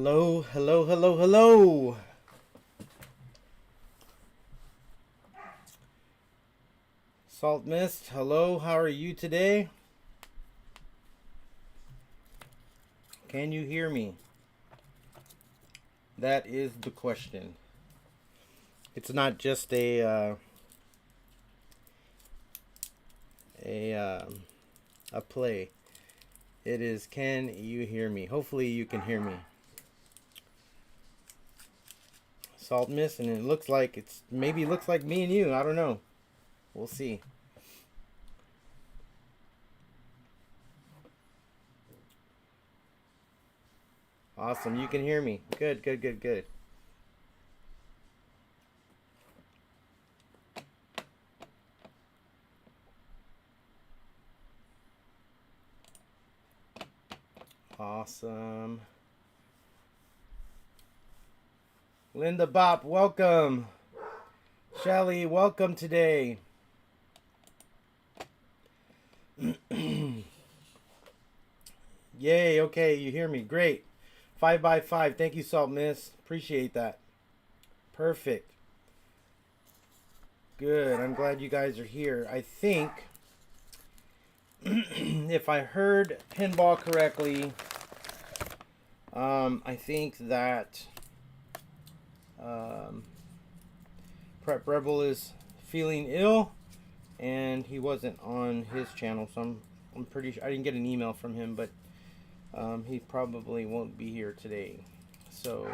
Hello, hello, hello, hello. Salt Mist, hello, how are you today? Can you hear me? That is the question. It's not just a play. It is, can you hear me? Hopefully you can hear me. Salt Mist, and it looks like maybe looks like me and you. I don't know. We'll see. Awesome, you can hear me. Good, good, good, good. Awesome. Linda Bop, welcome. Shelly, welcome today. Yay, okay, you hear me. Great. 5x5. Thank you, Salt Miss. Appreciate that. Perfect. Good. I'm glad you guys are here. I think, if I heard Pinball correctly, I think that Prep Rebel is feeling ill, and he wasn't on his channel, so I'm pretty sure I didn't get an email from him, but he probably won't be here today. So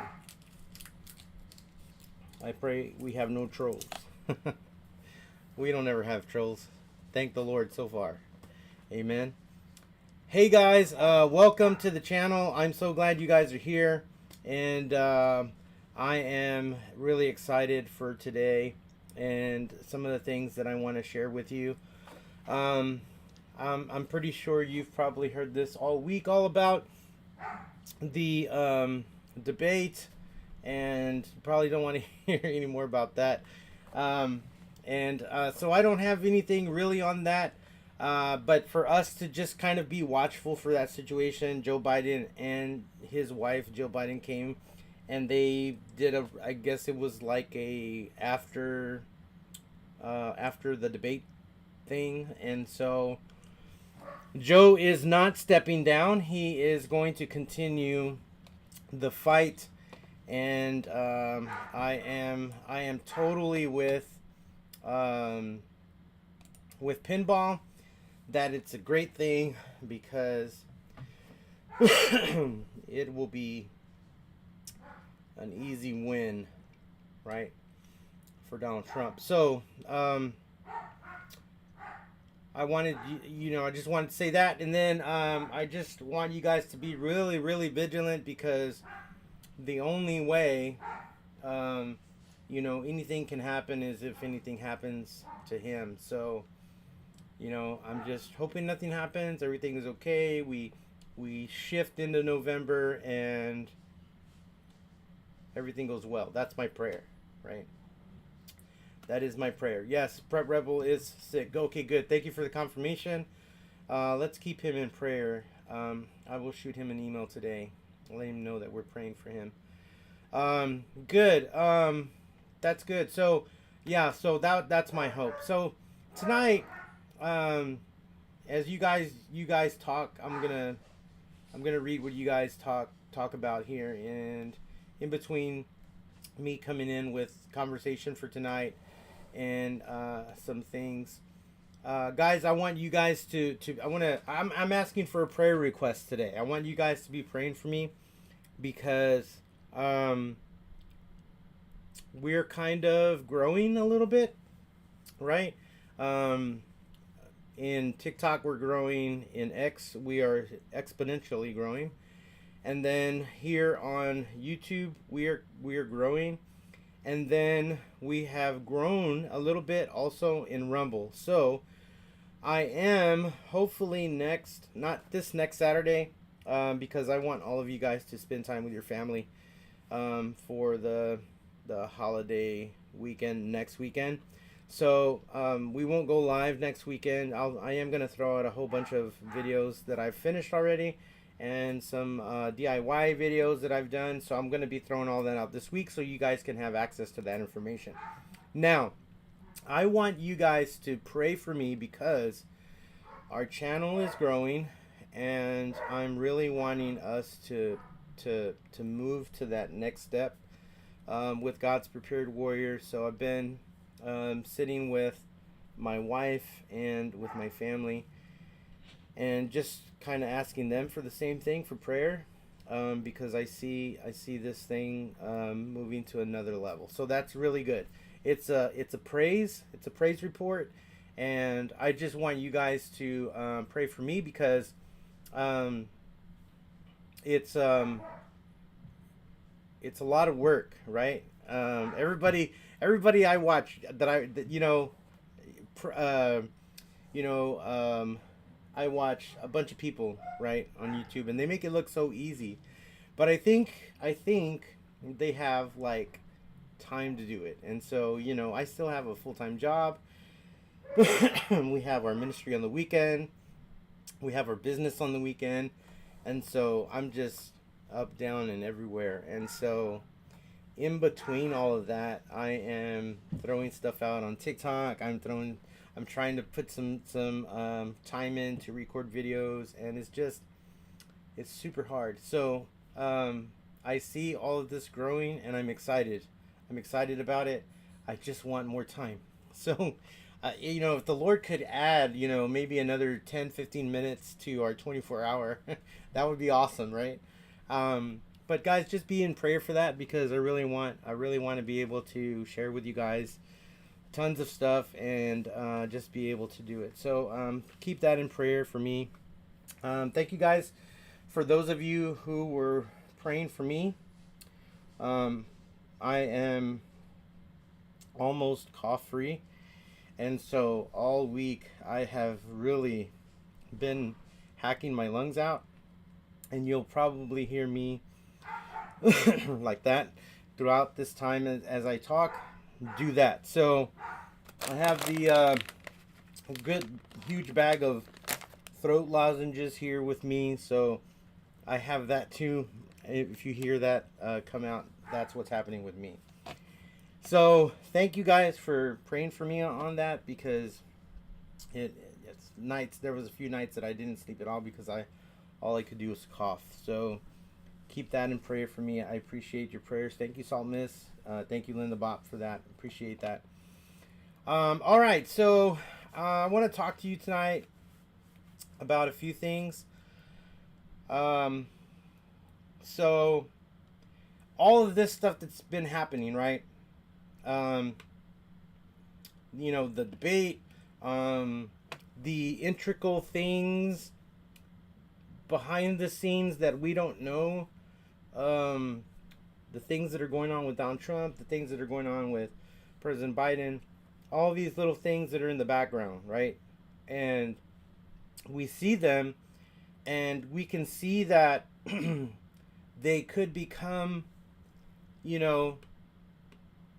I pray we have no trolls. We don't ever have trolls. Thank the Lord so far. Amen. Hey guys, welcome to the channel. I'm so glad you guys are here, and I am really excited for today and some of the things that I want to share with you. I'm pretty sure you've probably heard this all week, all about the debate, and probably don't want to hear any more about that. So I don't have anything really on that. But for us to just kind of be watchful for that situation, Joe Biden and his wife, Jill Biden, came and they did I guess it was like a after the debate thing. And so Joe is not stepping down. He is going to continue the fight. And I am totally with Pinball, that it's a great thing, because it will be an easy win, right, for Donald Trump. So I wanted, I just wanted to say that, and then I just want you guys to be really, really vigilant, because the only way anything can happen is if anything happens to him. So I'm just hoping nothing happens. Everything is okay. We shift into November and everything goes well. That's my prayer, right? That is my prayer. Yes, Prep Rebel is sick. Okay, good. Thank you for the confirmation. Let's keep him in prayer. I will shoot him an email today. Let him know that we're praying for him. Good. That's good. So, yeah, so that's my hope. So, tonight, as you guys talk, I'm gonna read what you guys talk about here, and in between me coming in with conversation for tonight and some things, guys, I want you guys I'm asking for a prayer request today. I want you guys to be praying for me, because we're kind of growing a little bit, right? In TikTok, we're growing. In X, we are exponentially growing. And then here on YouTube, we are growing. And then we have grown a little bit also in Rumble. So I am hopefully not this next Saturday, because I want all of you guys to spend time with your family for the holiday weekend next weekend. So we won't go live next weekend. I am going to throw out a whole bunch of videos that I've finished already, and some DIY videos that I've done. So I'm going to be throwing all that out this week so you guys can have access to that information. Now, I want you guys to pray for me because our channel is growing, and I'm really wanting us to move to that next step with God's Prepared Warrior. So I've been sitting with my wife and with my family, and just kind of asking them for the same thing, for prayer, because I see this thing moving to another level. So that's really good. It's a praise report, and I just want you guys to pray for me because it's a lot of work, right? Everybody I watch I watch a bunch of people, right, on YouTube, and they make it look so easy, but I think they have like time to do it. And so I still have a full-time job. We have our ministry on the weekend, we have our business on the weekend, and so I'm just up, down, and everywhere. And so in between all of that, I am throwing stuff out on TikTok. I'm trying to put some time in to record videos, and it's super hard. So I see all of this growing, and I'm excited about it. I just want more time. So if the Lord could add maybe another 10-15 minutes to our 24-hour that would be awesome, right? But guys, just be in prayer for that, because I really want to be able to share with you guys tons of stuff, and just be able to do it. So keep that in prayer for me. Thank you guys for those of you who were praying for me. I am almost cough free, and so all week I have really been hacking my lungs out, and you'll probably hear me like that throughout this time as I talk. Do that. So I have the good huge bag of throat lozenges here with me, so I have that too. If you hear that come out, that's what's happening with me. So thank you guys for praying for me on that, because it's nights. There was a few nights that I didn't sleep at all because all I could do was cough. So keep that in prayer for me. I appreciate your prayers. Thank you, Salt Miss. Thank you, Linda Bop, for that. Appreciate that. All right, so I want to talk to you tonight about a few things. So all of this stuff that's been happening, right? The debate, the integral things behind the scenes that we don't know, the things that are going on with Donald Trump, the things that are going on with President Biden, all these little things that are in the background, right? And we see them, and we can see that they could become,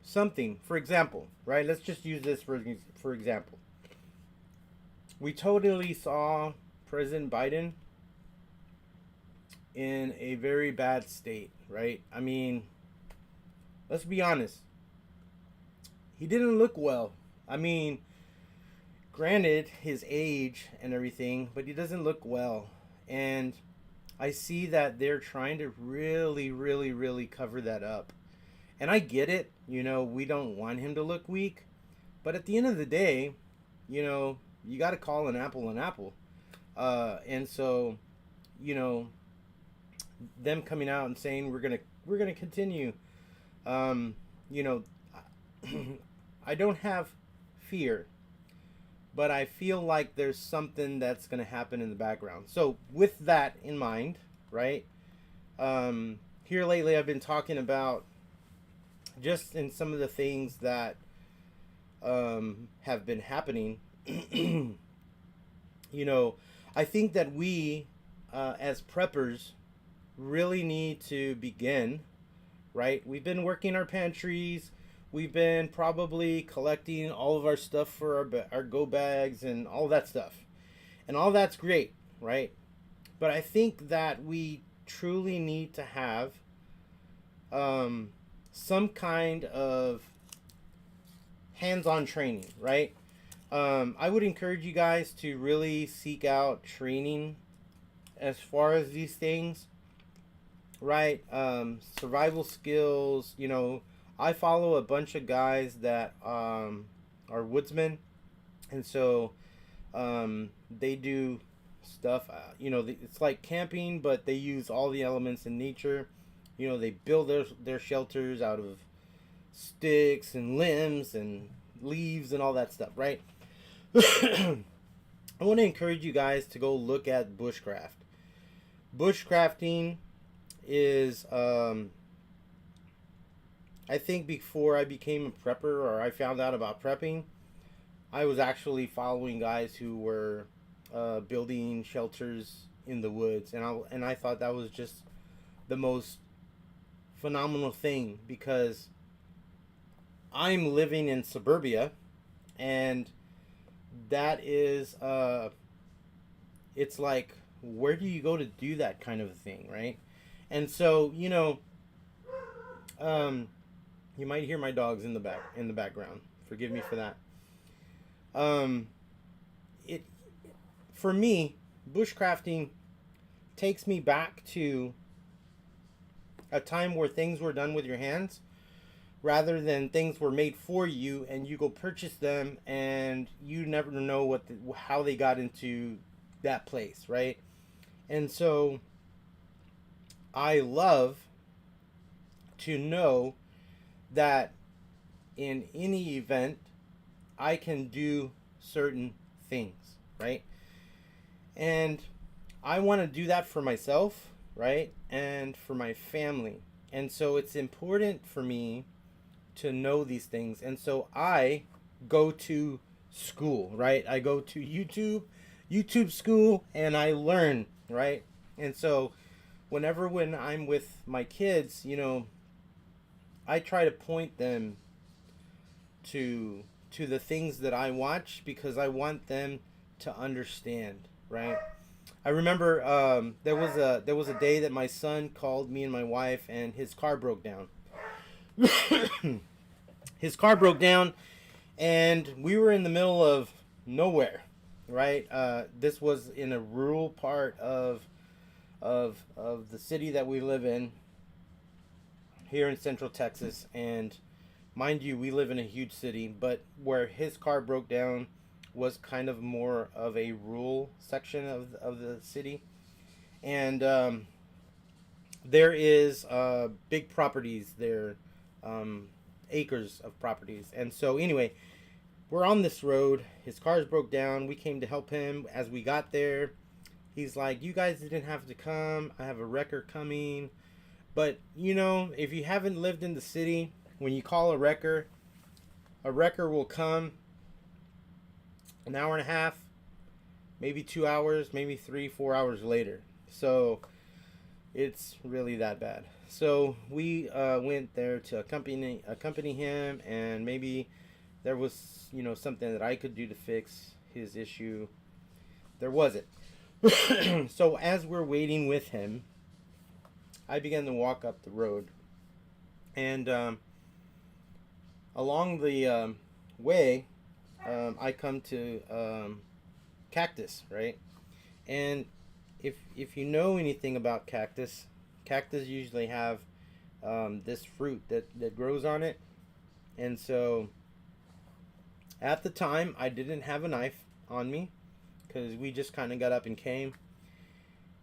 something. For example, right? Let's just use this for example. We totally saw President Biden in a very bad state, right? I mean, let's be honest. He didn't look well. I mean, granted, his age and everything, but he doesn't look well. And I see that they're trying to really, really, really cover that up. And I get it. We don't want him to look weak. But at the end of the day, you got to call an apple an apple. And so, them coming out and saying we're gonna continue, I don't have fear, but I feel like there's something that's gonna happen in the background. So with that in mind, right, here lately I've been talking about just in some of the things that have been happening. I think that we as preppers really need to begin, right? We've been working our pantries. We've been probably collecting all of our stuff for our go bags and all that stuff. And all that's great, right? But I think that we truly need to have some kind of hands-on training, right? I would encourage you guys to really seek out training as far as these things, right? Survival skills. I follow a bunch of guys that are woodsmen, and so they do stuff. It's like camping, but they use all the elements in nature. They build their shelters out of sticks and limbs and leaves and all that stuff, right? I want to encourage you guys to go look at bushcraft. Bushcrafting is, I think before I became a prepper or I found out about prepping, I was actually following guys who were building shelters in the woods, and I thought that was just the most phenomenal thing, because I'm living in suburbia, and that is it's like, where do you go to do that kind of a thing, right? And so you might hear my dogs in the background. Forgive me for that. It For me, bushcrafting takes me back to a time where things were done with your hands rather than things were made for you and you go purchase them and you never know how they got into that place, right? And so I love to know that in any event I can do certain things, right? And I want to do that for myself, right? And for my family. And so it's important for me to know these things. And so I go to school, right? I go to YouTube school, and I learn, right? And so when I'm with my kids, I try to point them to the things that I watch, because I want them to understand, right? I remember there was a day that my son called me and my wife, and his car broke down. His car broke down, and we were in the middle of nowhere, right? This was in a rural part of the city that we live in here in Central Texas, and mind you, we live in a huge city, but where his car broke down was kind of more of a rural section of the city. And there is big properties there, acres of properties. And so anyway, we're on this road. His car's broke down. We came to help him. As we got there, he's like, you guys didn't have to come. I have a wrecker coming. But, if you haven't lived in the city, when you call a wrecker will come an hour and a half, maybe 2 hours, maybe 3-4 hours later. So it's really that bad. So we went there to accompany him, and maybe there was something that I could do to fix his issue. There wasn't. So as we're waiting with him, I began to walk up the road, and along the way, I come to cactus, right? And if you know anything about cactus usually have this fruit that grows on it. And so at the time, I didn't have a knife on me, because we just kind of got up and came.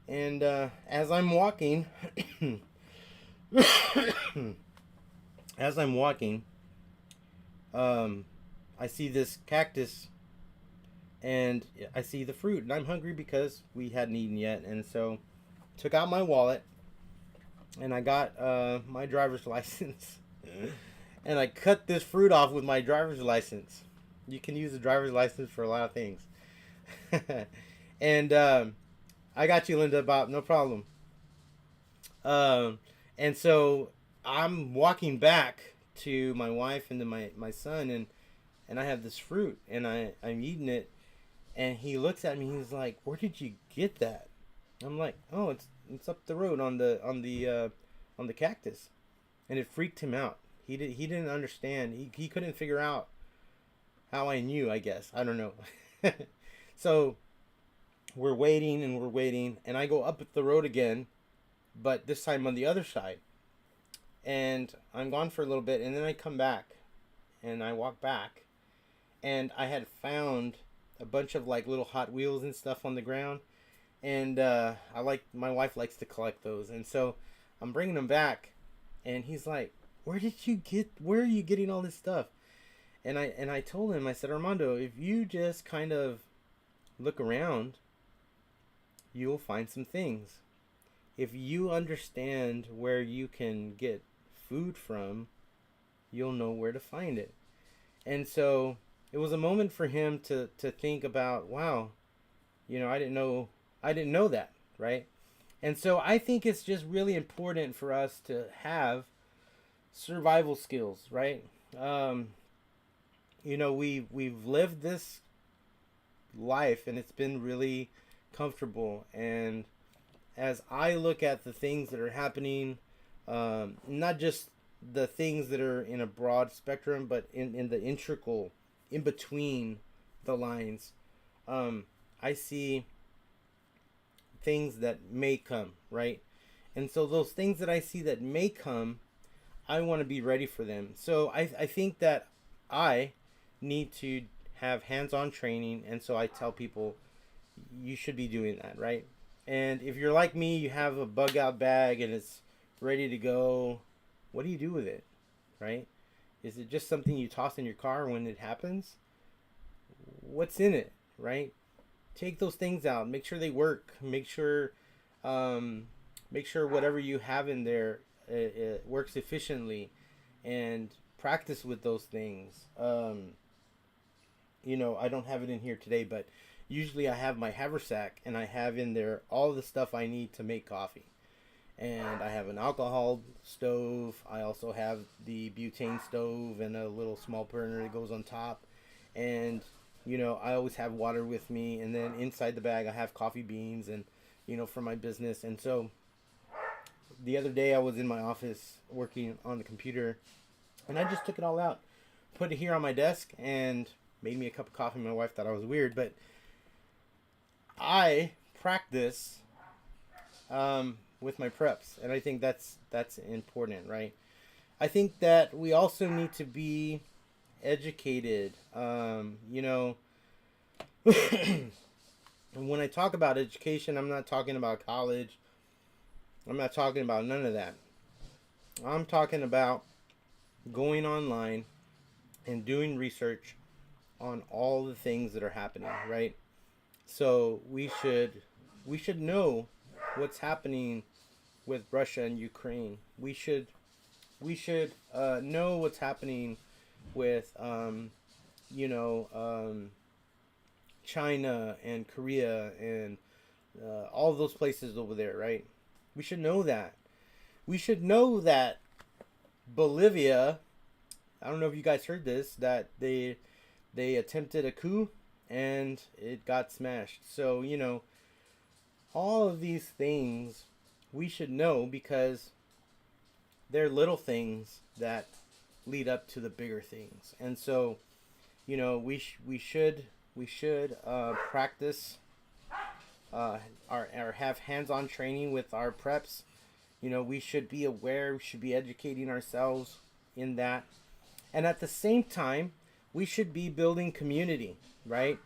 And as I'm walking, I see this cactus, and I see the fruit, and I'm hungry because we hadn't eaten yet. And so took out my wallet, and I got my driver's license, and I cut this fruit off with my driver's license. You can use a driver's license for a lot of things. And I got you, Linda, about no problem. And so I'm walking back to my wife and to my son, and I have this fruit, and I'm eating it, and he looks at me, he's like, where did you get that? I'm like, oh, it's up the road on the cactus, and it freaked him out. He didn't understand. He couldn't figure out how I knew. I guess I don't know. So we're waiting and we're waiting, and I go up the road again, but this time on the other side, and I'm gone for a little bit, and then I come back, and I walk back, and I had found a bunch of like little Hot Wheels and stuff on the ground, and my wife likes to collect those, and so I'm bringing them back, and he's like, where are you getting all this stuff? And I told him, I said, Armando, if you just kind of look around, you'll find some things. If you understand where you can get food from, you'll know where to find it. And so it was a moment for him to think about, wow, I didn't know that, right? And so I think it's just really important for us to have survival skills, right? Um, we've lived this life and it's been really comfortable. And as I look at the things that are happening, not just the things that are in a broad spectrum, but in the integral, in between the lines, I see things that may come, right? And so those things that I see that may come, I want to be ready for them. So I think that I need to have hands-on training, and so I tell people you should be doing that, right? And if you're like me, you have a bug out bag and it's ready to go. What do you do with it, right? Is it just something you toss in your car when it happens? What's in it, right? Take those things out. Make sure they work. Um, make sure whatever you have in there it works efficiently, and practice with those things. I don't have it in here today, but usually I have my haversack and I have in there all the stuff I need to make coffee. And I have an alcohol stove. I also have the butane stove and a little small burner that goes on top. And I always have water with me. And then inside the bag I have coffee beans and for my business. And so the other day I was in my office working on the computer, and I just took it all out, put it here on my desk, and made me a cup of coffee. My wife thought I was weird, but I practice with my preps, and I think that's important, right? I think that we also need to be educated. When I talk about education, I'm not talking about college. I'm not talking about none of that. I'm talking about going online and doing research on all the things that are happening, right? So we should know what's happening with Russia and Ukraine. We should know what's happening with China and Korea and all those places over there, right? We should know that. We should know that Bolivia, I don't know if you guys heard this, that they attempted a coup and it got smashed. So, all of these things we should know because they're little things that lead up to the bigger things. And so, we should practice or have hands-on training with our preps. We should be aware, we should be educating ourselves in that. And at the same time, we should be building community, right?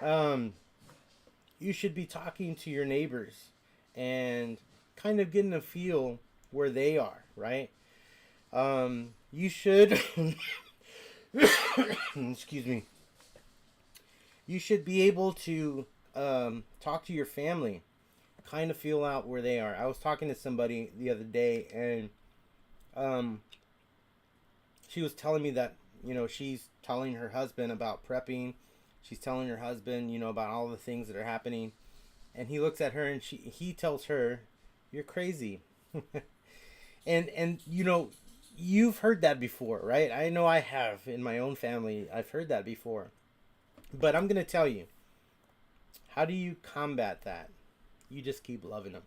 You should be talking to your neighbors and kind of getting a feel where they are, right? You should, excuse me, you should be able to talk to your family, kind of feel out where they are. I was talking to somebody the other day, and she was telling me that she's telling her husband about prepping. She's telling her husband about all the things that are happening, and he looks at her and he tells her, "You're crazy." and you've heard that before, right? I know I have in my own family. I've heard that before, but I'm gonna tell you, how do you combat that? you just keep loving them.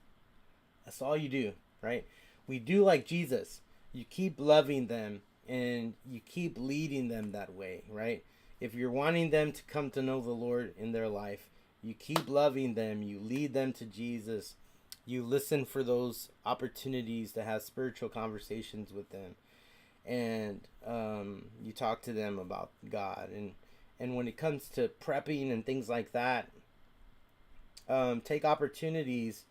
That's all you do, right? We do like Jesus. You keep loving them and you keep leading them that way, right? If you're wanting them to come to know the Lord in their life, you keep loving them, you lead them to Jesus, you listen for those opportunities to have spiritual conversations with them, and you talk to them about God. And when it comes to prepping and things like that, take opportunities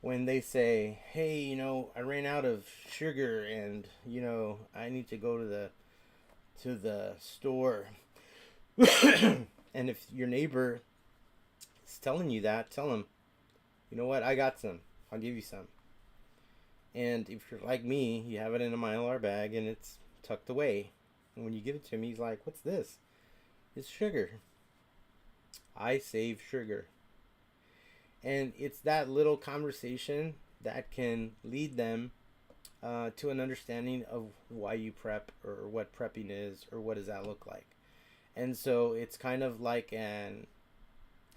when they say, hey, I ran out of sugar and, I need to go to the store. And if your neighbor is telling you that, tell them, you know what, I got some. I'll give you some. And if you're like me, you have it in a Mylar bag and it's tucked away. And when you give it to him, he's like, what's this? It's sugar. I save sugar. And it's that little conversation that can lead them to an understanding of why you prep, or what prepping is, or what does that look like. And so it's kind of like an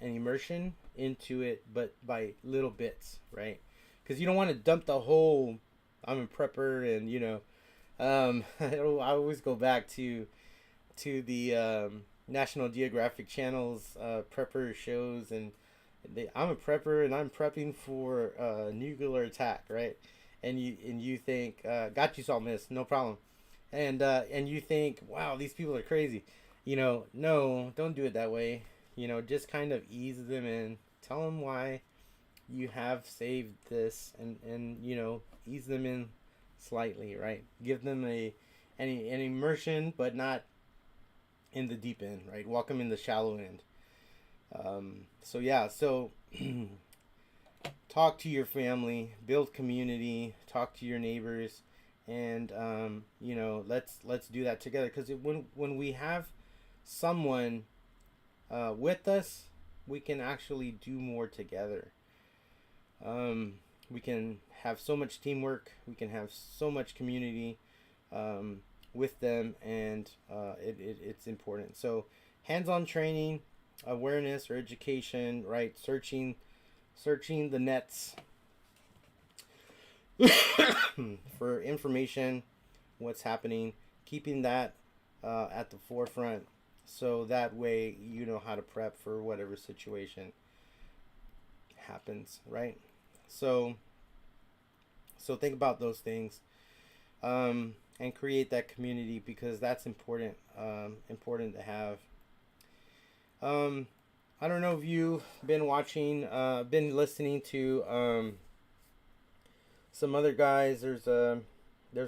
immersion into it, but by little bits, right? Because you don't want to dump the whole, I'm a prepper, and I always go back to the National Geographic Channel's prepper shows, and I'm a prepper and I'm prepping for nuclear attack, right? And you think, got you, Salt Miss, no problem. And you think, wow, these people are crazy. No, don't do it that way. Just kind of ease them in, tell them why you have saved this, and ease them in slightly, right? Give them an immersion, but not in the deep end, right? Walk them in the shallow end. So talk to your family, build community, talk to your neighbors, and let's do that together. Because when we have someone with us, we can actually do more together. We can have so much teamwork. We can have so much community with them, and it's important. So hands-on training, awareness or education, right? Searching the nets for information, what's happening, keeping that at the forefront, so that way you know how to prep for whatever situation happens, right? So think about those things, and create that community, because that's important to have. I don't know if you've been watching, been listening to some other guys. There's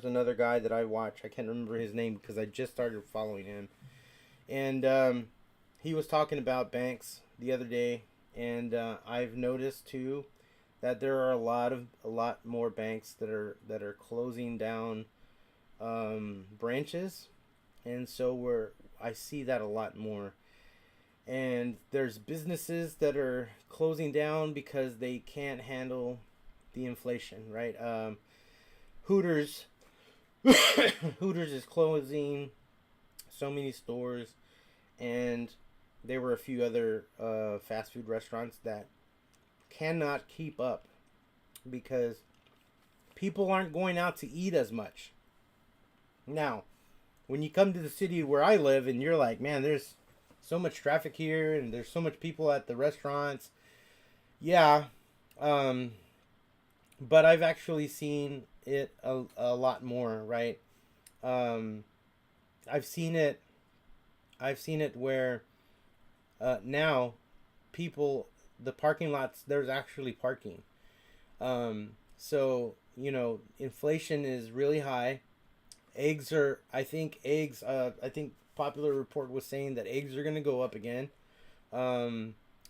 another guy that I watch. I can't remember his name because I just started following him, and he was talking about banks the other day, and I've noticed too that there are a lot more banks that are closing down branches, and so I see that a lot more. And there's businesses that are closing down because they can't handle the inflation, right? Hooters is closing so many stores, and there were a few other fast food restaurants that cannot keep up because people aren't going out to eat as much. Now, when you come to the city where I live and you're like, man, there's so much traffic here and there's so much people at the restaurants. Yeah. But I've actually seen it a lot more, right? I've seen it where now people, the parking lots, there's actually parking. So, inflation is really high. I think Popular Report was saying that eggs are going to go up again.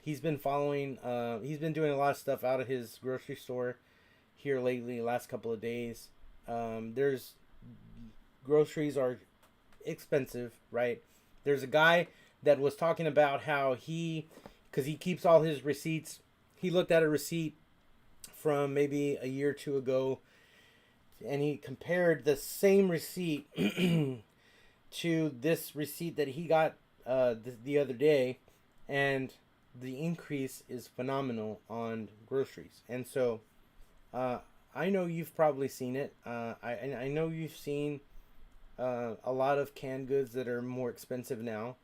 He's been doing a lot of stuff out of his grocery store here lately, last couple of days. Groceries are expensive, right? There's a guy that was talking about how because he keeps all his receipts, he looked at a receipt from maybe a year or two ago, and he compared the same receipt to this receipt that he got the other day, and the increase is phenomenal on groceries. And so I know you've probably seen it. I know you've seen a lot of canned goods that are more expensive now.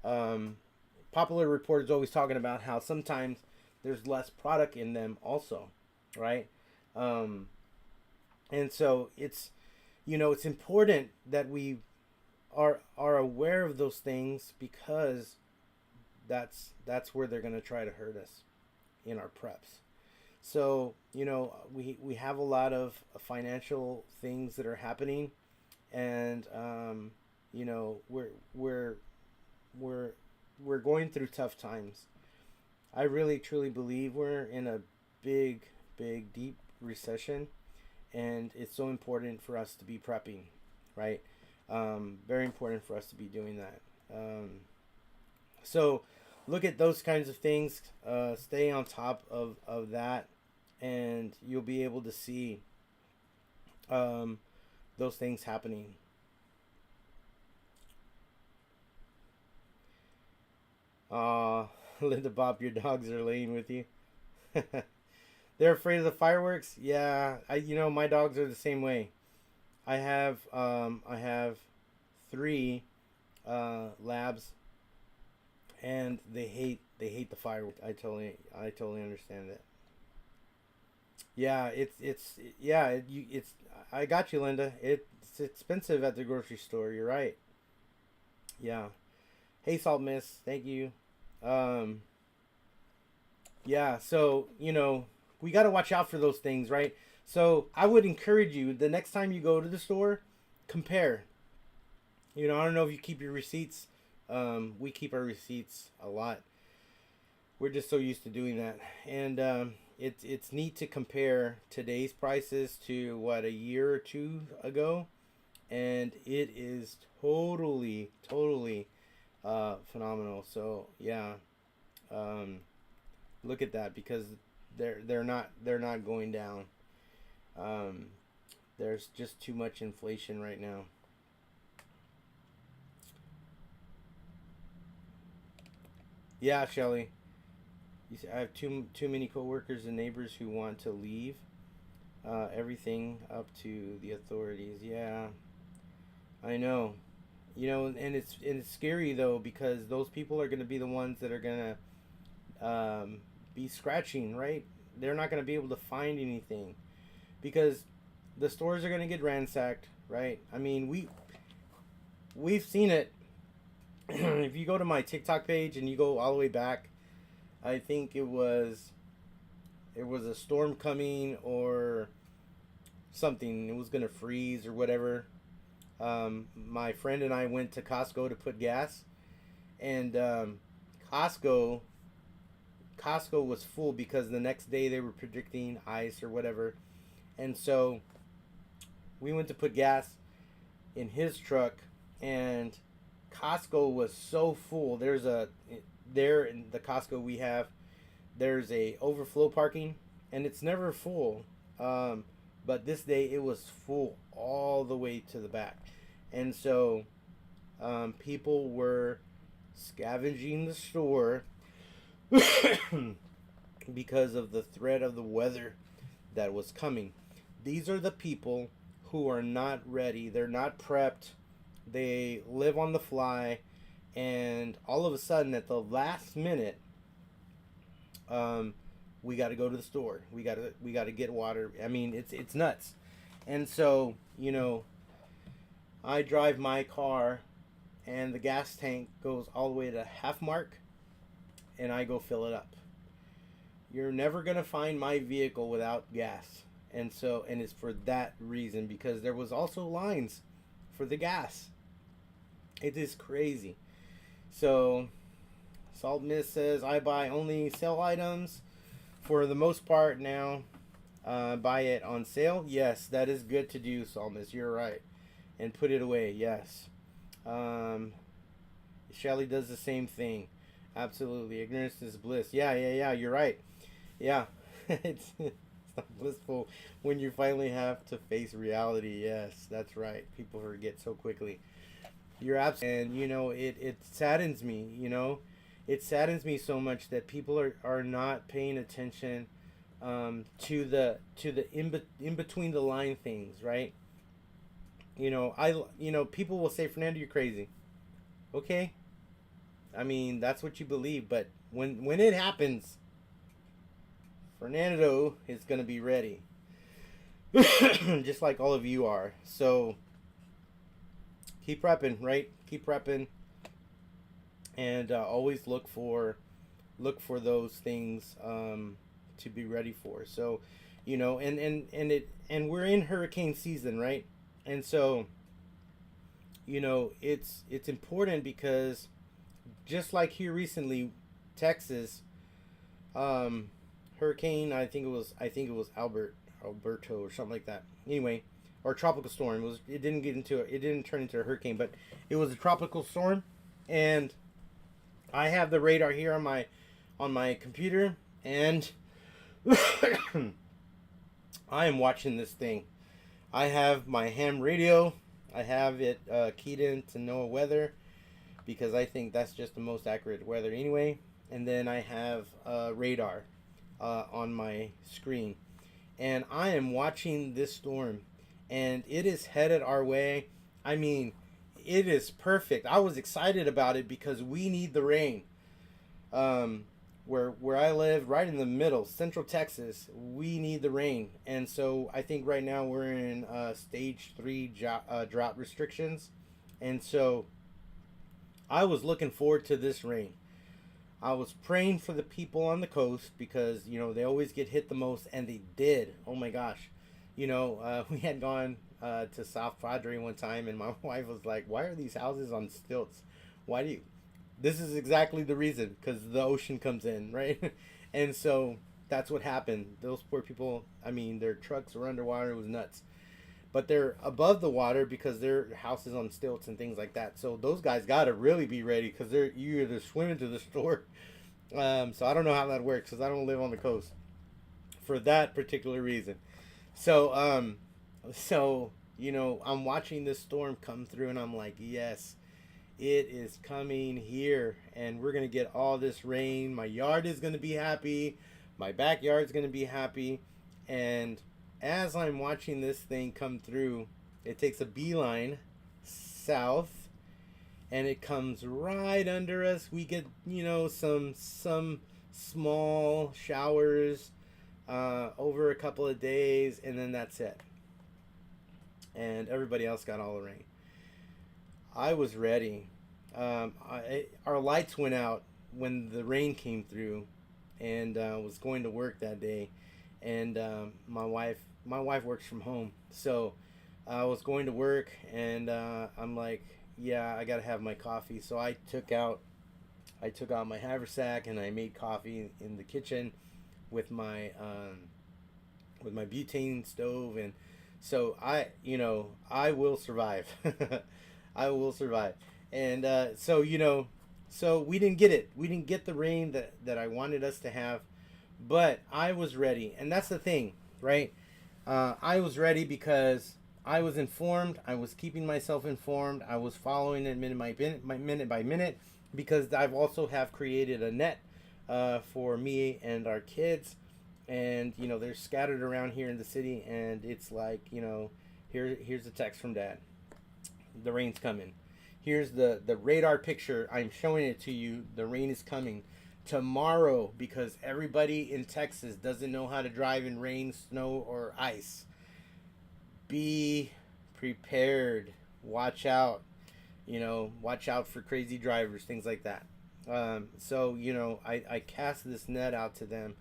Um, Popular Report is always talking about how sometimes there's less product in them also, right? Um, and so it's important that we are aware of those things, because that's where they're going to try to hurt us in our preps. So we have a lot of financial things that are happening, and we're we're we're going through tough times. I really truly believe we're in a big, big, deep recession, and it's so important for us to be prepping, right? Very important for us to be doing that. So look at those kinds of things. Stay on top of that, and you'll be able to see um, those things happening. Uh, Linda Bob, your dogs are laying with you. They're afraid of the fireworks. Yeah, my dogs are the same way. I have three labs, and they hate the fireworks. I totally understand that. Yeah, it's I got you, Linda. It's expensive at the grocery store. You're right. Yeah. Hey, Salt Miss. Thank you. Um, yeah. So we got to watch out for those things, right? So I would encourage you, the next time you go to the store, compare. I don't know if you keep your receipts. We keep our receipts a lot. We're just so used to doing that, and it's neat to compare today's prices to what, a year or two ago, and it is totally phenomenal. So yeah, um, look at that, because they're not going down. Um, there's just too much inflation right now. Yeah, Shelly. I have too many coworkers and neighbors who want to leave. Everything up to the authorities. Yeah, I know. And it's scary though, because those people are going to be the ones that are going to be scratching, right? They're not going to be able to find anything, because the stores are going to get ransacked, right? I mean, we've seen it. If you go to my TikTok page and you go all the way back, I think it was a storm coming or something. It was gonna freeze or whatever. My friend and I went to Costco to put gas, and Costco Costco was full, because the next day they were predicting ice or whatever, and so we went to put gas in his truck, and Costco was so full. There in the Costco we have, there's a overflow parking, and it's never full. Um, but this day it was full all the way to the back, and so people were scavenging the store because of the threat of the weather that was coming. These are the people who are not ready. They're not prepped. They live on the fly, and all of a sudden, at the last minute, um, we got to go to the store. We got to get water. I mean, it's nuts. And so I drive my car, and the gas tank goes all the way to half mark, and I go fill it up. You're never gonna find my vehicle without gas, and it's for that reason, because there was also lines for the gas. It is crazy. So Salt Miss says, I buy only sale items for the most part now. Buy it on sale. Yes, that is good to do, Salt Miss. You're right. And put it away. Yes. Um, Shelly does the same thing. Absolutely. Ignorance is bliss. Yeah. You're right. Yeah. It's not blissful when you finally have to face reality. Yes, that's right. People forget so quickly. You're absolutely, and it saddens me. it saddens me so much that people are not paying attention to the in between the line things, right? People will say, Fernando, you're crazy. Okay, I mean that's what you believe, but when it happens, Fernando is gonna be ready, just like all of you are. So keep prepping, right? Keep prepping, and always look for those things to be ready for. So, and we're in hurricane season, right? And so, it's important because just like here recently, Texas, um, hurricane. I think it was Alberto or something like that. Anyway, or tropical storm. It didn't get into it. It didn't turn into a hurricane, but it was a tropical storm, and I have the radar here on my computer, and I am watching this thing. I have my ham radio. I have it keyed in to NOAA weather because I think that's just the most accurate weather anyway. And then I have radar on my screen, and I am watching this storm, and it is headed our way. I mean, it is perfect. I was excited about it because we need the rain. Where I live, right in the middle, Central Texas, we need the rain, and so I think right now we're in stage 3 drought restrictions, and so I was looking forward to this rain. I was praying for the people on the coast because they always get hit the most, and they did. Oh my gosh, we had gone to South Padre one time, and my wife was like, "Why are these houses on stilts? Why do you?" This is exactly the reason, because the ocean comes in, right? And so that's what happened. Those poor people, I mean, their trucks were underwater. It was nuts. But they're above the water because their house is on stilts and things like that. So those guys got to really be ready because you either swimming to the store. So I don't know how that works because I don't live on the coast for that particular reason. So, I'm watching this storm come through, and I'm like, yes, it is coming here, and we're going to get all this rain. My yard is going to be happy. My backyard is going to be happy. And as I'm watching this thing come through, it takes a beeline south, and it comes right under us. We get, some small showers over a couple of days, and then that's it. And everybody else got all the rain. I was ready. Our lights went out when the rain came through, and was going to work that day. And my wife works from home, so I was going to work, and I'm like, yeah, I gotta have my coffee. So I took out my haversack, and I made coffee in the kitchen with my butane stove, and so I will survive. I will survive. And so we didn't get it. We didn't get the rain that I wanted us to have, but I was ready. And that's the thing, right? I was ready because I was informed. I was keeping myself informed. I was following it minute by minute, because I've also have created a net for me and our kids. And, they're scattered around here in the city, and it's like, here's a text from Dad. The rain's coming. Here's the radar picture. I'm showing it to you. The rain is coming tomorrow because everybody in Texas doesn't know how to drive in rain, snow, or ice. Be prepared. Watch out. Watch out for crazy drivers, things like that. I cast this net out to them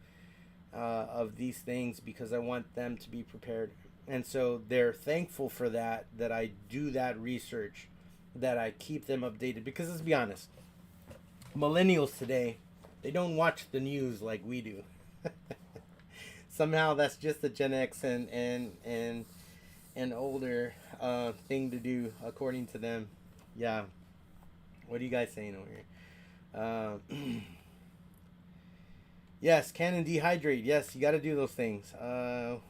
of these things because I want them to be prepared. And so they're thankful for that I do that research, that I keep them updated. Because let's be honest, millennials today, they don't watch the news like we do. Somehow that's just a Gen X and older thing to do, according to them. Yeah. What are you guys saying over here? Yes, can and dehydrate. Yes, you got to do those things.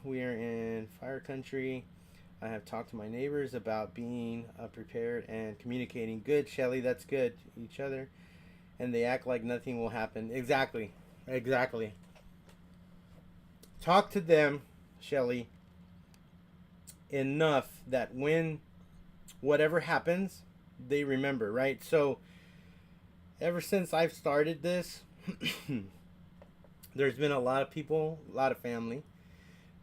We are in fire country. I have talked to my neighbors about being prepared and communicating. Good, Shelly. That's good. Each other. and they act like nothing will happen. Exactly. Exactly. Talk to them, Shelly, enough that when whatever happens, they remember, right? So, ever since I've started this, there's been a lot of people, a lot of family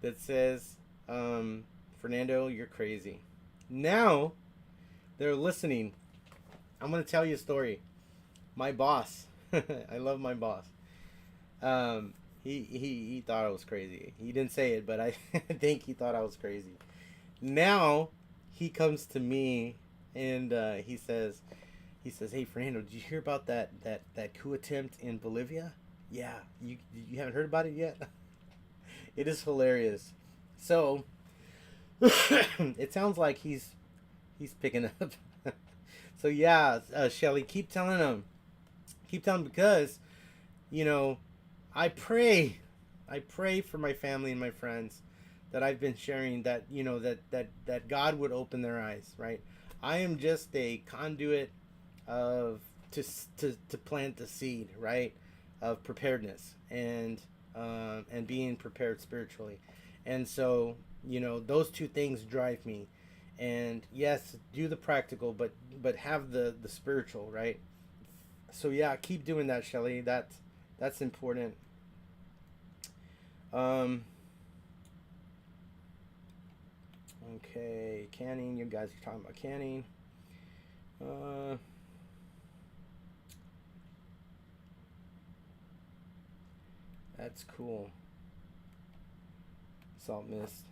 that says, Fernando, you're crazy. Now they're listening. I'm going to tell you a story. My boss, I love my boss. He thought I was crazy. He didn't say it, but I think he thought I was crazy. Now he comes to me and he says, "Hey Fernando, did you hear about that coup attempt in Bolivia? Yeah, you haven't heard about it yet? It is hilarious." So it sounds like he's picking up. So yeah, Shelly, keep telling him because you know I pray for my family and my friends that I've been sharing that that God would open their eyes, right? I am just a conduit of to plant the seed, right, of preparedness and being prepared spiritually, and so those two things drive me, and yes, do the practical, but have the spiritual, right? So yeah, keep doing that, Shelly. That's important. Um, okay, canning. You guys are talking about canning. Uh, that's cool. Salt mist.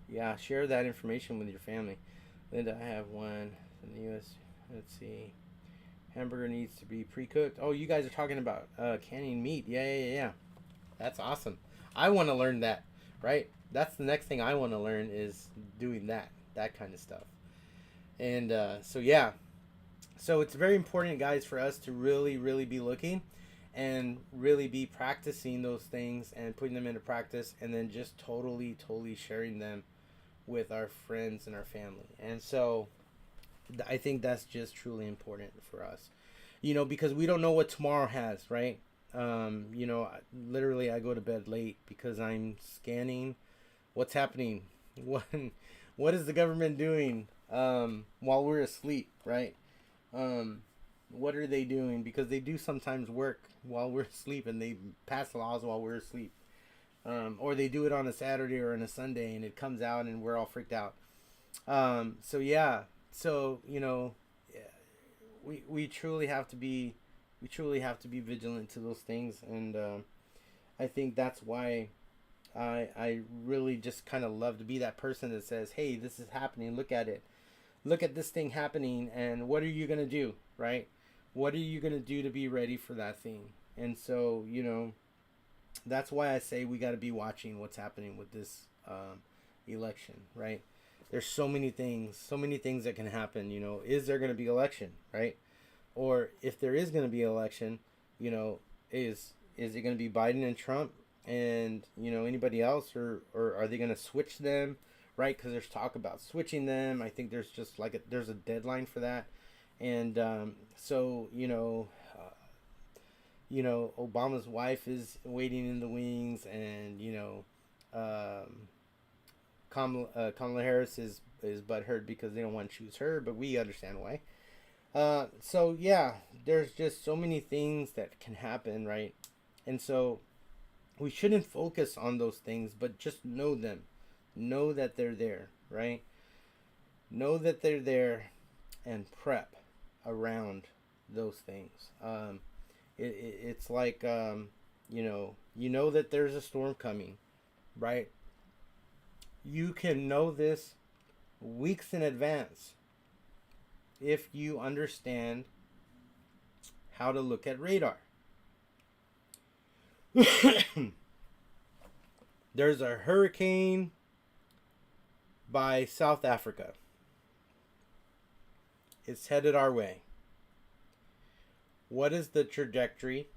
Yeah, share that information with your family. Linda, I have one in the U.S. Let's see. Hamburger needs to be pre-cooked. Oh, you guys are talking about canning meat. Yeah. That's awesome. I want to learn that, right? That's the next thing I want to learn is doing that kind of stuff. And so yeah, so it's very important, guys, for us to really, really be looking and really be practicing those things and putting them into practice, and then just totally, totally sharing them with our friends and our family. And so I think that's just truly important for us, because we don't know what tomorrow has, right? Literally, I go to bed late because I'm scanning what's happening. What what is the government doing while we're asleep, right? Um, what are they doing? Because they do sometimes work while we're asleep, and they pass laws while we're asleep, or they do it on a Saturday or on a Sunday, and it comes out, and we're all freaked out. So yeah, so we truly have to be vigilant to those things, and I think that's why I really just kind of love to be that person that says, hey, this is happening, look at it, look at this thing happening, and what are you gonna do, right? What are you gonna do to be ready for that thing? And so that's why I say we got to be watching what's happening with this election, right? There's so many things that can happen. Is there going to be election, right? Or if there is going to be election, is it going to be Biden and Trump and anybody else, or are they going to switch them, right? Because there's talk about switching them. I think there's just there's a deadline for that, and so Obama's wife is waiting in the wings, and Kamala Harris is butthurt because they don't want to choose her, but we understand why. So yeah, there's just so many things that can happen, right? And so we shouldn't focus on those things, but just know them, know that they're there, right? Know that they're there, and prep around those things. It's like that there's a storm coming, right? You can know this weeks in advance if you understand how to look at radar. There's a hurricane by South Africa. It's headed our way. What is the trajectory?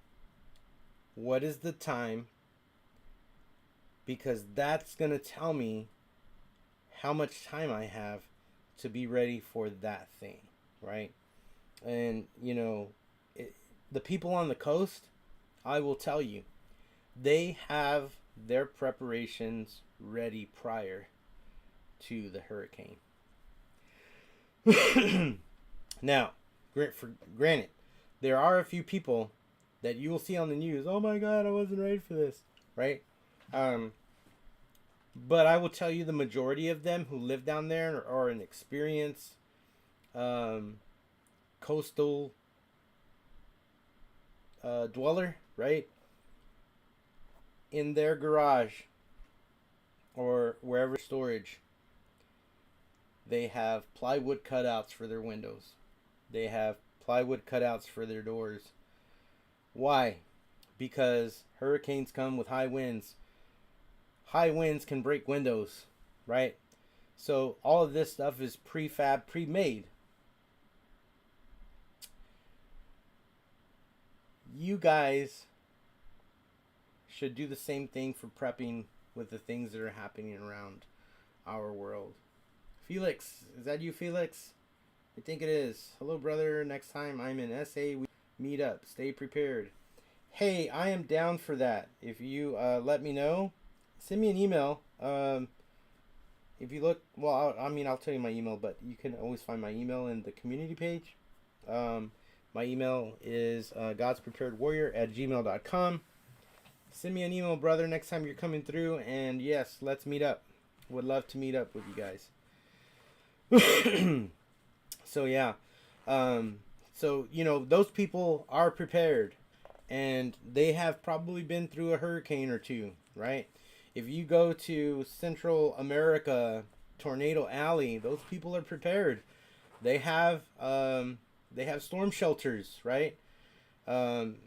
What is the time? Because that's going to tell me how much time I have to be ready for that thing, right? And the people on the coast, I will tell you, they have their preparations ready prior to the hurricane. Now, granted, there are a few people that you will see on the news. Oh my God, I wasn't ready for this, right? But I will tell you, the majority of them who live down there are an experienced coastal dweller, right? In their garage or wherever storage, they have plywood cutouts for their windows. They have plywood cutouts for their doors. Why? Because hurricanes come with high winds. High winds can break windows, right? So all of this stuff is prefab, pre-made. You guys should do the same thing for prepping with the things that are happening around our world. Felix, is that you, Felix? I think it is. Hello, brother. Next time I'm in SA, we meet up. Stay prepared. Hey, I am down for that. If you let me know, send me an email. If you look, well, I'll tell you my email, but you can always find my email in the community page. My email is godspreparedwarrior@gmail.com. Send me an email, brother, next time you're coming through, and yes, let's meet up. Would love to meet up with you guys. So yeah, so those people are prepared, and they have probably been through a hurricane or two, right? If you go to Central America, Tornado Alley, those people are prepared. They have storm shelters, right? In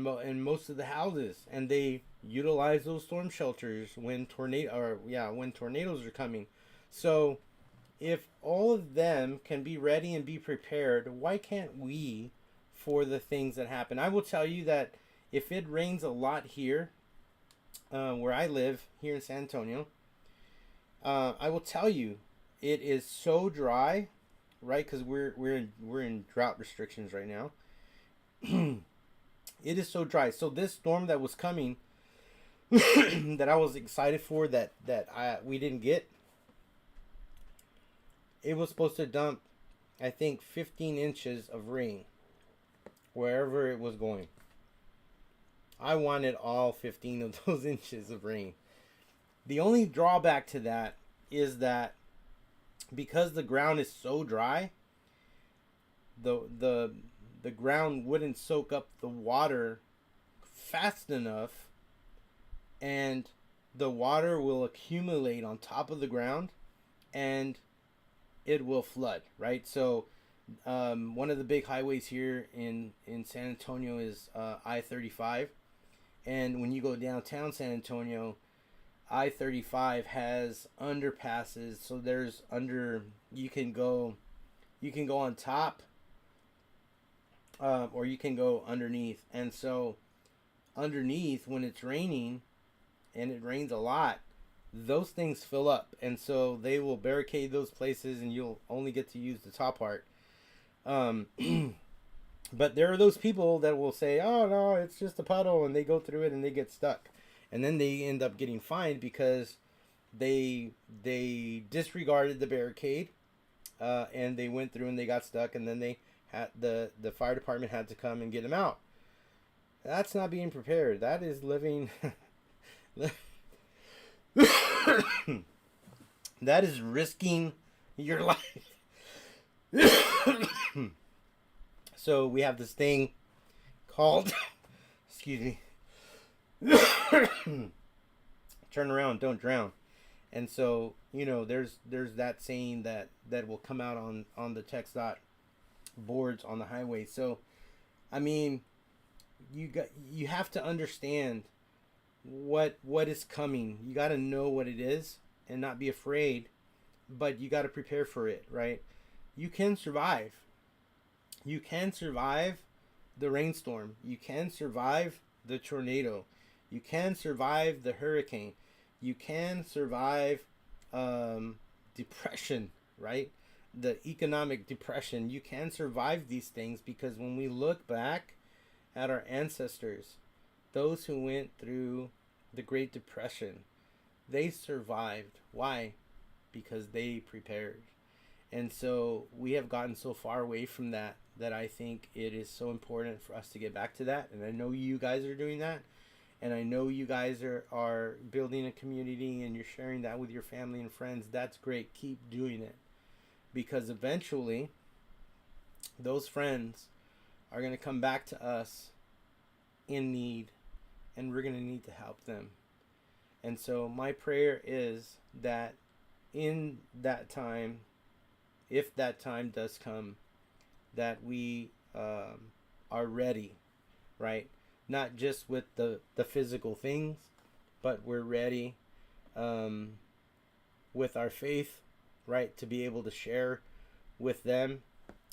most of the houses, and they utilize those storm shelters when tornadoes are coming. So if all of them can be ready and be prepared, why can't we for the things that happen? I will tell you that if it rains a lot here, where I live here in San Antonio, I will tell you it is so dry, right? Because we're in drought restrictions right now. It is so dry. So this storm that was coming, that I was excited for, that we didn't get, it was supposed to dump, I think, 15 inches of rain wherever it was going. I wanted all 15 of those inches of rain. The only drawback to that is that because the ground is so dry, the ground wouldn't soak up the water fast enough, and the water will accumulate on top of the ground, and it will flood, right? So one of the big highways here in San Antonio is I-35. And when you go downtown San Antonio, I-35 has underpasses. So you can go on top, or you can go underneath. And so underneath, when it's raining, and it rains a lot, those things fill up, and so they will barricade those places, and you'll only get to use the top part. But there are those people that will say, "Oh no, it's just a puddle," and they go through it and they get stuck, and then they end up getting fined because they disregarded the barricade, and they went through and they got stuck, and then they had the fire department had to come and get them out. That's not being prepared. That is living. That is risking your life. So we have this thing called, excuse me, turn around, don't drown. And so, there's that saying that will come out on the text dot boards on the highway. So, I mean, you have to understand what is coming. You got to know what it is and not be afraid, but you got to prepare for it, right? You can survive. You can survive the rainstorm. You can survive the tornado. You can survive the hurricane. You can survive depression, right? The economic depression. You can survive these things because when we look back at our ancestors, those who went through the Great Depression. They survived. Why? Because they prepared. And so we have gotten so far away from that I think it is so important for us to get back to that. And I know you guys are doing that. And I know you guys are building a community and you're sharing that with your family and friends. That's great. Keep doing it. Because eventually, those friends are going to come back to us in need. And we're going to need to help them. And so my prayer is that in that time, if that time does come, that we are ready, right? Not just with the physical things, but we're ready with our faith, right? To be able to share with them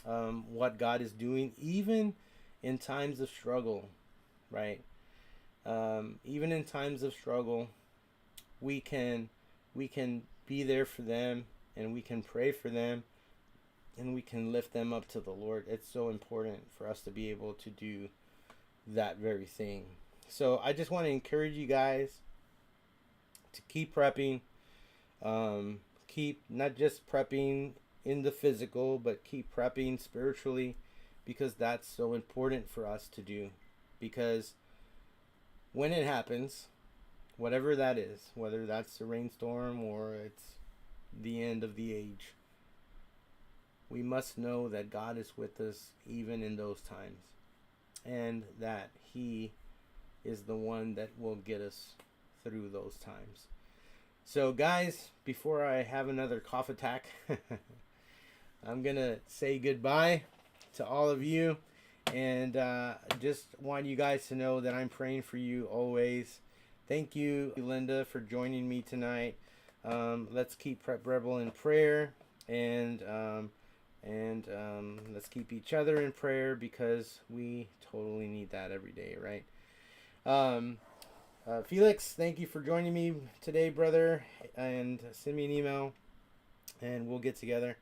what God is doing, even in times of struggle, right? Even in times of struggle, we can be there for them, and we can pray for them, and we can lift them up to the Lord. It's so important for us to be able to do that very thing. So I just want to encourage you guys to keep prepping. Keep not just prepping in the physical, but keep prepping spiritually, because that's so important for us to do. Because when it happens, whatever that is, whether that's a rainstorm or it's the end of the age, we must know that God is with us even in those times, and that He is the one that will get us through those times. So guys, before I have another cough attack, I'm gonna say goodbye to all of you, and just want you guys to know that I'm praying for you always. Thank you, Linda, for joining me tonight. Let's keep Prep Rebel in prayer, and let's keep each other in prayer, because we totally need that every day, right? Felix, thank you for joining me today, brother, and send me an email and we'll get together.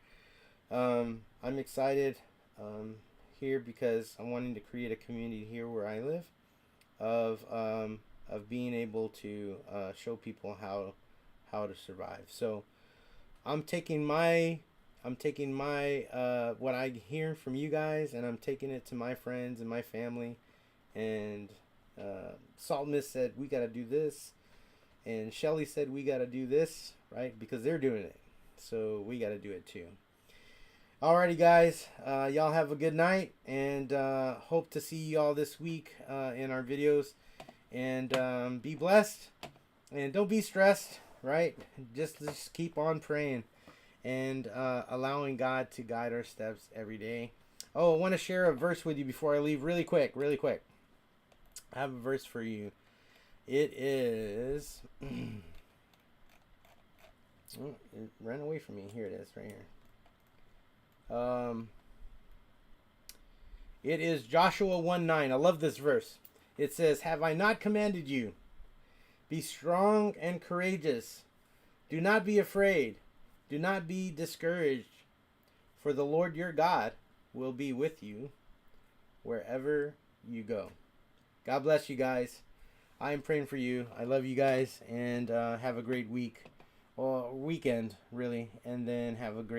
I'm excited here because I'm wanting to create a community here where I live of being able to show people how to survive. So I'm taking my what I hear from you guys, and I'm taking it to my friends and my family. And Salt Miss said we got to do this, and Shelly said we got to do this, right? Because they're doing it, so we got to do it too. Alrighty, guys, y'all have a good night, and hope to see y'all this week in our videos. And be blessed, and don't be stressed, right? Just keep on praying and allowing God to guide our steps every day. Oh, I want to share a verse with you before I leave really quick. I have a verse for you. It is... oh, it ran away from me. Here it is, right here. It is Joshua 1:9. I love this verse. It says, "Have I not commanded you? Be strong and courageous. Do not be afraid. Do not be discouraged. For the Lord your God will be with you wherever you go." God bless you guys. I am praying for you. I love you guys. And have a great week. Or weekend, really. And then have a great